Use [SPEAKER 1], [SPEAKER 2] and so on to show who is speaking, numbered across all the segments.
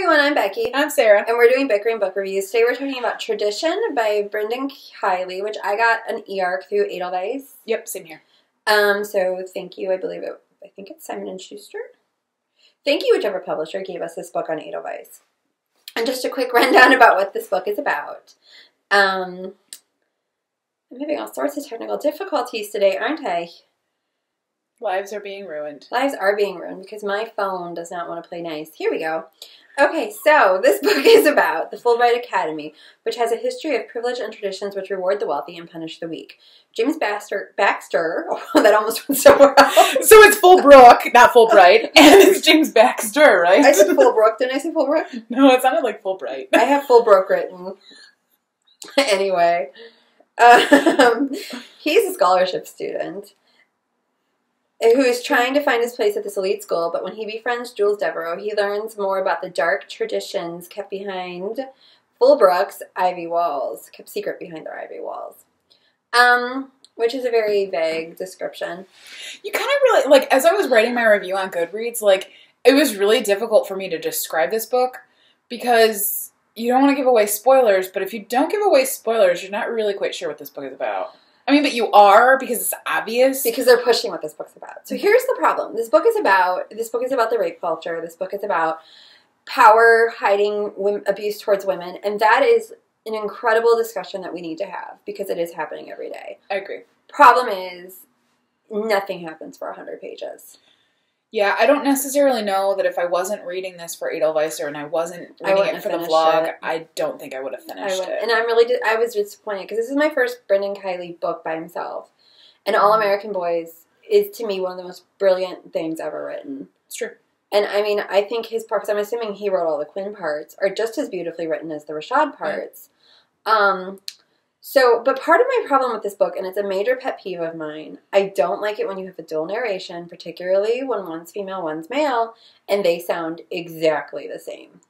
[SPEAKER 1] everyone, I'm Becky.
[SPEAKER 2] I'm Sarah.
[SPEAKER 1] And we're doing Bickering Book Reviews. Today we're talking about Tradition by Brendan Kiley, which I got an e-arc through Edelweiss.
[SPEAKER 2] Yep, same here.
[SPEAKER 1] So thank you. I think it's Simon & Schuster. Thank you, whichever publisher gave us this book on Edelweiss. And just a quick rundown about what this book is about. I'm having all sorts of technical difficulties today, aren't I?
[SPEAKER 2] Lives are being ruined.
[SPEAKER 1] Lives are being ruined because my phone does not want to play nice. Here we go. Okay, so this book is about the Fulbright Academy, which has a history of privilege and traditions which reward the wealthy and punish the weak. James Baxter, oh, that almost went somewhere else.
[SPEAKER 2] So it's Fulbrook, not Fulbright, and it's James Baxter, right?
[SPEAKER 1] I said Fulbrook. Didn't I say Fulbrook?
[SPEAKER 2] No, it sounded like Fulbright.
[SPEAKER 1] I have Fulbrook written. Anyway, he's a scholarship student who is trying to find his place at this elite school, but when he befriends Jules Devereaux, he learns more about the dark traditions kept behind Fulbrook's ivy walls, kept secret behind their ivy walls. Which is a very vague description.
[SPEAKER 2] You kind of really, like, as I was writing my review on Goodreads, like, it was really difficult for me to describe this book because you don't want to give away spoilers, but if you don't give away spoilers, you're not really quite sure what this book is about. I mean, but you are, because it's obvious.
[SPEAKER 1] Because they're pushing what this book's about. So here's the problem. This book is about the rape culture. This book is about power hiding abuse towards women. And that is an incredible discussion that we need to have because it is happening every day.
[SPEAKER 2] I agree.
[SPEAKER 1] Problem is, nothing happens for 100 pages.
[SPEAKER 2] Yeah, I don't necessarily know that if I wasn't reading this for Edelweiss and I wasn't reading it for the vlog, I don't think I would have finished it.
[SPEAKER 1] And I was disappointed because this is my first Brendan Kiley book by himself. And All American Boys is, to me, one of the most brilliant things ever written.
[SPEAKER 2] It's true.
[SPEAKER 1] And, I mean, I think his parts, I'm assuming he wrote all the Quinn parts, are just as beautifully written as the Rashad parts. Yeah. But part of my problem with this book, and it's a major pet peeve of mine, I don't like it when you have a dual narration, particularly when one's female, one's male, and they sound exactly the same.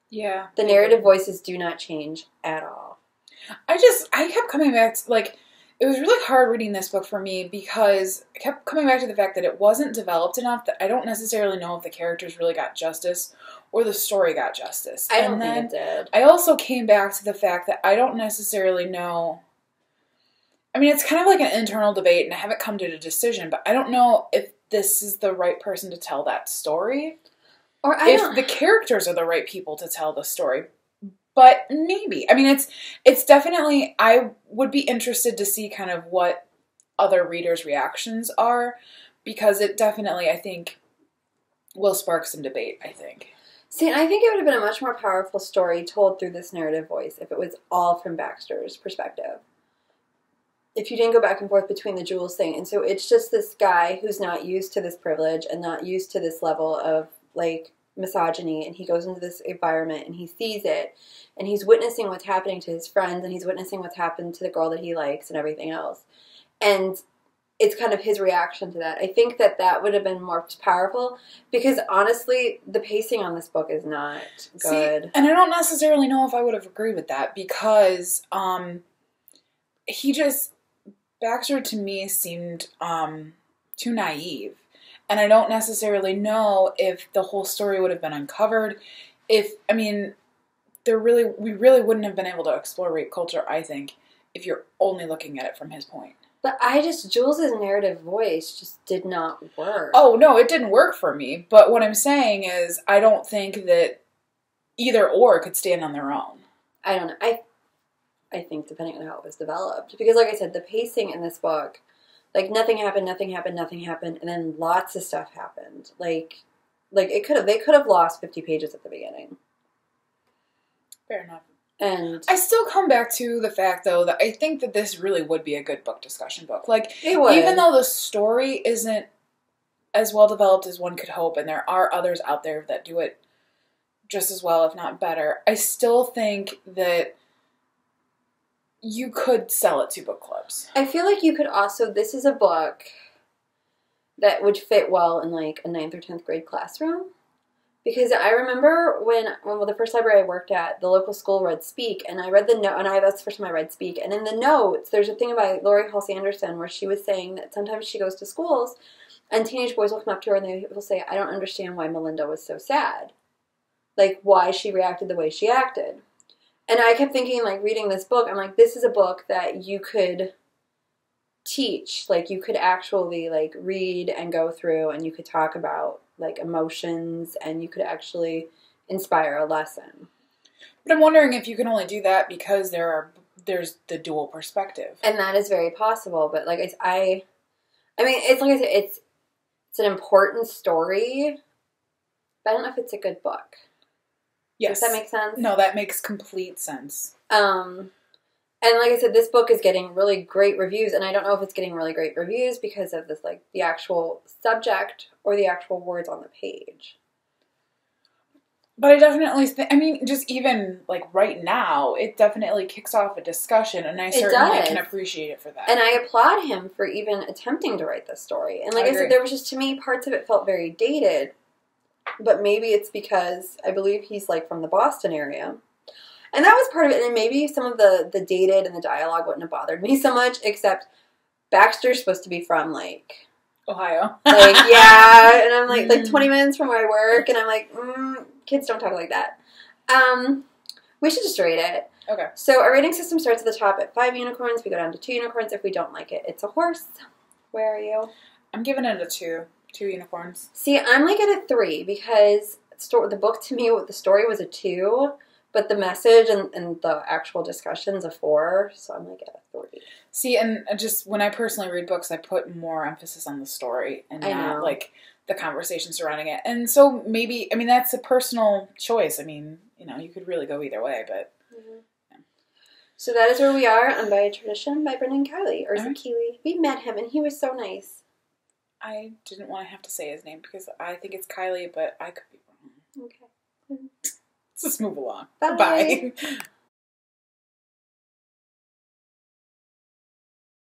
[SPEAKER 2] Yeah.
[SPEAKER 1] The narrative voices do not change at all.
[SPEAKER 2] I kept coming back to, like, it was really hard reading this book for me because I kept coming back to the fact that it wasn't developed enough that I don't necessarily know if the characters really got justice or the story got justice.
[SPEAKER 1] I don't think it did.
[SPEAKER 2] I also came back to the fact that I don't necessarily know. I mean, it's kind of like an internal debate, and I haven't come to a decision, but I don't know if this is the right person to tell that story. Or if the characters are the right people to tell the story. But maybe. I mean, it's definitely, I would be interested to see kind of what other readers' reactions are, because it definitely, I think, will spark some debate, I think.
[SPEAKER 1] See, I think it would have been a much more powerful story told through this narrative voice if it was all from Baxter's perspective. If you didn't go back and forth between the Jules thing. And so it's just this guy who's not used to this privilege and not used to this level of, like, misogyny, and he goes into this environment and he sees it, and he's witnessing what's happening to his friends, and he's witnessing what's happened to the girl that he likes and everything else. And it's kind of his reaction to that. I think that would have been more powerful because, honestly, the pacing on this book is not good.
[SPEAKER 2] See, and I don't necessarily know if I would have agreed with that because Baxter to me seemed too naive. And I don't necessarily know if the whole story would have been uncovered. We really wouldn't have been able to explore rape culture, I think, if you're only looking at it from his point.
[SPEAKER 1] But Jules' narrative voice just did not work.
[SPEAKER 2] Oh, no, it didn't work for me. But what I'm saying is I don't think that either or could stand on their own.
[SPEAKER 1] I don't know. I think depending on how it was developed. Because like I said, the pacing in this book, like nothing happened, and then lots of stuff happened. Like they could have lost 50 pages at the beginning.
[SPEAKER 2] Fair enough.
[SPEAKER 1] And
[SPEAKER 2] I still come back to the fact, though, that I think that this really would be a good book discussion book. Like,
[SPEAKER 1] it would.
[SPEAKER 2] Even though the story isn't as well developed as one could hope, and there are others out there that do it just as well, if not better, I still think that you could sell it to book clubs. I feel like
[SPEAKER 1] you could also, this is a book that would fit well in like a 9th or 10th grade classroom. Because I remember when the first library I worked at, the local school read Speak, and I read the note, and that's the first time I read Speak. And in the notes, there's a thing about Lori Halsey Anderson where she was saying that sometimes she goes to schools, and teenage boys will come up to her and they will say, "I don't understand why Melinda was so sad." like, why she reacted the way she acted. And I kept thinking, like, reading this book, I'm like, this is a book that you could teach. Like, you could actually, like, read and go through, and you could talk about, like, emotions, and you could actually inspire a lesson.
[SPEAKER 2] But I'm wondering if you can only do that because there's the dual perspective.
[SPEAKER 1] And that is very possible. But, like, I mean, it's like I said, it's an important story, but I don't know if it's a good book.
[SPEAKER 2] Yes.
[SPEAKER 1] Does that make sense?
[SPEAKER 2] No, that makes complete sense.
[SPEAKER 1] And like I said, this book is getting really great reviews, and I don't know if it's getting really great reviews because of this, like, the actual subject or the actual words on the page.
[SPEAKER 2] But I definitely think, I mean, just even, like, right now, it definitely kicks off a discussion, and I certainly can appreciate it for that.
[SPEAKER 1] And I applaud him for even attempting to write this story. And like I said, there was just, to me, parts of it felt very dated. But maybe it's because I believe he's, like, from the Boston area. And that was part of it. And maybe some of the dated and the dialogue wouldn't have bothered me so much, except Baxter's supposed to be from, like...
[SPEAKER 2] Ohio.
[SPEAKER 1] Like, yeah. And I'm, like 20 minutes from where I work. And I'm like, kids don't talk like that. We should just rate it.
[SPEAKER 2] Okay. So
[SPEAKER 1] our rating system starts at the top at 5 unicorns. We go down to 2 unicorns. If we don't like it, it's a horse. Where are you?
[SPEAKER 2] I'm giving it a 2. 2 unicorns.
[SPEAKER 1] See, I'm like at a 3 because the book to me, the story was a 2, but the message and the actual discussion's a 4, so I'm like at a 3.
[SPEAKER 2] See, and just when I personally read books, I put more emphasis on the story and not like the conversation surrounding it. And so maybe, I mean, that's a personal choice. I mean, you know, you could really go either way, but... Yeah.
[SPEAKER 1] So that is where we are on By a Tradition by Brendan Kiley, or Kiley. We met him, and he was so nice.
[SPEAKER 2] I didn't want to have to say his name because I think it's Kylie, but I could be wrong.
[SPEAKER 1] Okay.
[SPEAKER 2] Let's just move along.
[SPEAKER 1] Bye.
[SPEAKER 2] Bye.